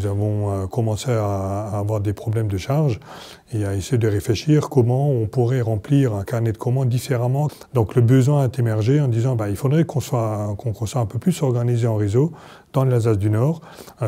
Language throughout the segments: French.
nous avons commencé à avoir des problèmes de charge et à essayer de réfléchir comment on pourrait remplir un carnet de commandes différemment. Donc le besoin a émergé en disant il faudrait qu'on soit un peu plus organisé en réseau dans l'Alsace du Nord,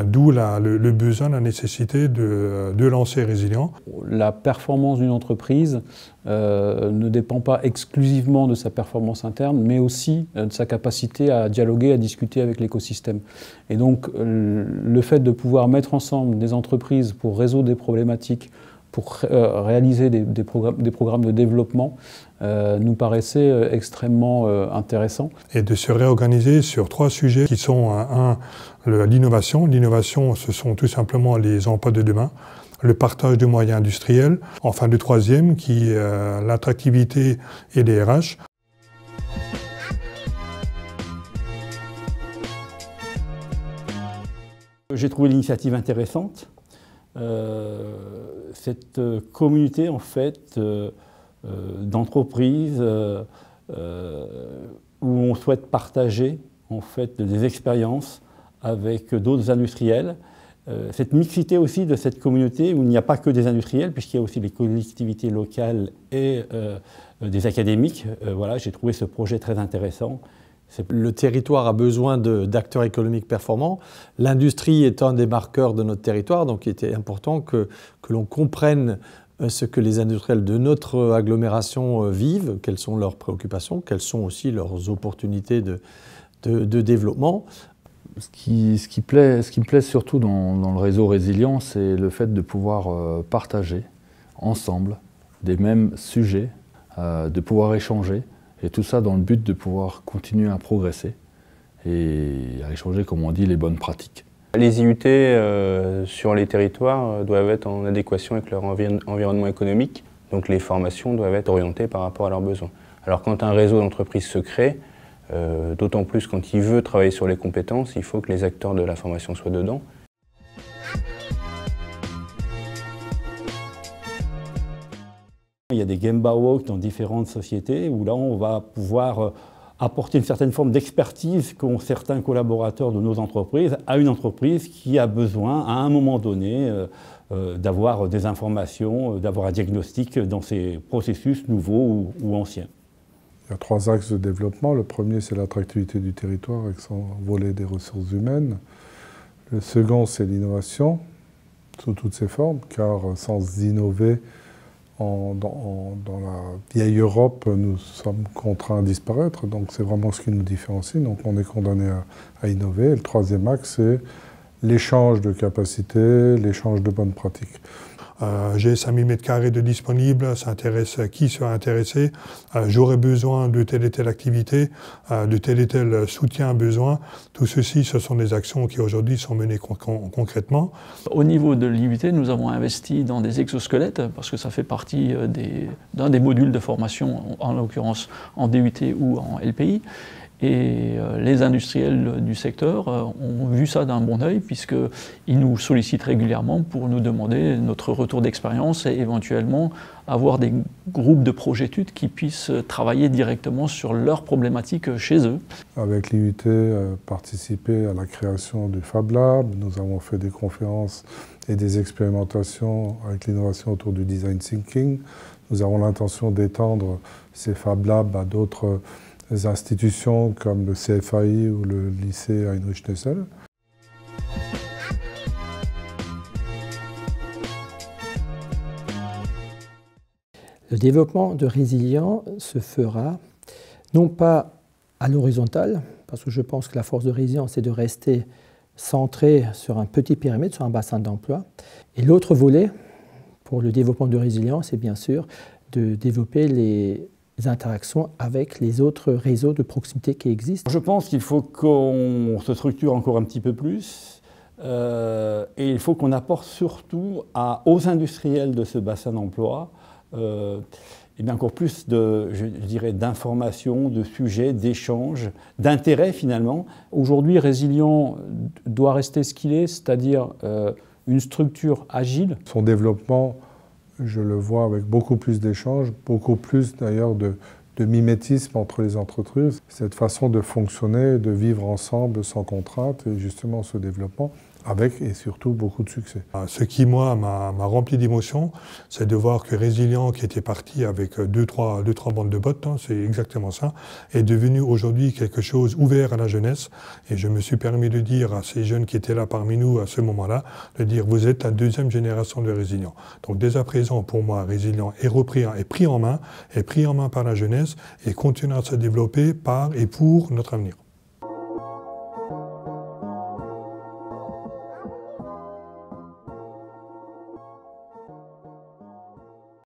d'où le besoin, la nécessité de lancer Résilient. La performance d'une entreprise ne dépend pas exclusivement de sa performance interne, mais aussi de sa capacité à dialoguer, à discuter avec l'écosystème. Et donc le fait de pouvoir mettre ensemble des entreprises pour résoudre des problématiques, pour réaliser des programmes de développement, nous paraissait extrêmement intéressant. Et de se réorganiser sur 3 sujets qui sont l'innovation. L'innovation, ce sont tout simplement les emplois de demain, le partage de moyens industriels, enfin le 3e qui est l'attractivité et les RH. J'ai trouvé l'initiative intéressante. Cette communauté en fait d'entreprises où on souhaite partager en fait des expériences avec d'autres industriels. Cette mixité aussi de cette communauté où il n'y a pas que des industriels puisqu'il y a aussi les collectivités locales et des académiques. Voilà, j'ai trouvé ce projet très intéressant. Le territoire a besoin d'acteurs économiques performants. L'industrie est un des marqueurs de notre territoire, donc il était important que l'on comprenne ce que les industriels de notre agglomération vivent, quelles sont leurs préoccupations, quelles sont aussi leurs opportunités de développement. Ce qui me plaît surtout dans le réseau Résilient, c'est le fait de pouvoir partager ensemble des mêmes sujets, de pouvoir échanger. Et tout ça dans le but de pouvoir continuer à progresser et à échanger, comme on dit, les bonnes pratiques. Les IUT sur les territoires doivent être en adéquation avec leur environnement économique, donc les formations doivent être orientées par rapport à leurs besoins. Alors quand un réseau d'entreprises se crée, d'autant plus quand il veut travailler sur les compétences, il faut que les acteurs de la formation soient dedans. Il y a des Gemba Walk dans différentes sociétés où là on va pouvoir apporter une certaine forme d'expertise qu'ont certains collaborateurs de nos entreprises à une entreprise qui a besoin à un moment donné d'avoir des informations, d'avoir un diagnostic dans ces processus nouveaux ou anciens. Il y a 3 axes de développement. Le premier, c'est l'attractivité du territoire avec son volet des ressources humaines. Le second, c'est l'innovation sous toutes ses formes, car sans innover, dans la vieille Europe, nous sommes contraints à disparaître, donc c'est vraiment ce qui nous différencie, donc on est condamné à innover. Et le 3e axe, c'est l'échange de capacités, l'échange de bonnes pratiques. J'ai 5000 m² de disponibles, ça intéresse qui sera intéressé. J'aurai besoin de telle et telle activité, de tel et tel soutien besoin. Tout ceci, ce sont des actions qui aujourd'hui sont menées concrètement. Au niveau de l'IUT, nous avons investi dans des exosquelettes parce que ça fait partie d'un des modules de formation, en l'occurrence en DUT ou en LPI. Et les industriels du secteur ont vu ça d'un bon œil puisqu'ils nous sollicitent régulièrement pour nous demander notre retour d'expérience et éventuellement avoir des groupes de projet-études qui puissent travailler directement sur leurs problématiques chez eux. Avec l'IUT, participer à la création du Fab Lab, nous avons fait des conférences et des expérimentations avec l'innovation autour du design thinking. Nous avons l'intention d'étendre ces Fab Labs à d'autres institutions comme le CFAI ou le lycée Heinrich Nessel. Le développement de Résilient se fera non pas à l'horizontale, parce que je pense que la force de Résilient, c'est de rester centré sur un petit périmètre, sur un bassin d'emploi. Et l'autre volet pour le développement de Résilient, c'est bien sûr de développer les interactions avec les autres réseaux de proximité qui existent. Je pense qu'il faut qu'on se structure encore un petit peu plus et il faut qu'on apporte surtout aux industriels de ce bassin d'emploi et bien encore plus je dirais, d'informations, de sujets, d'échanges, d'intérêts finalement. Aujourd'hui, Résilient doit rester ce qu'il est, c'est-à-dire une structure agile. Son développement, je le vois avec beaucoup plus d'échanges, beaucoup plus d'ailleurs de mimétisme entre les entreprises. Cette façon de fonctionner, de vivre ensemble sans contrainte et justement ce développement avec et surtout beaucoup de succès. Ce qui, moi, m'a rempli d'émotion, c'est de voir que Résilient, qui était parti avec deux, trois bandes de bottes, hein, c'est exactement ça, est devenu aujourd'hui quelque chose ouvert à la jeunesse. Et je me suis permis de dire à ces jeunes qui étaient là parmi nous à ce moment-là, de dire vous êtes la deuxième génération de Résilient. Donc dès à présent, pour moi, Résilient est pris en main par la jeunesse et continuera à se développer par et pour notre avenir.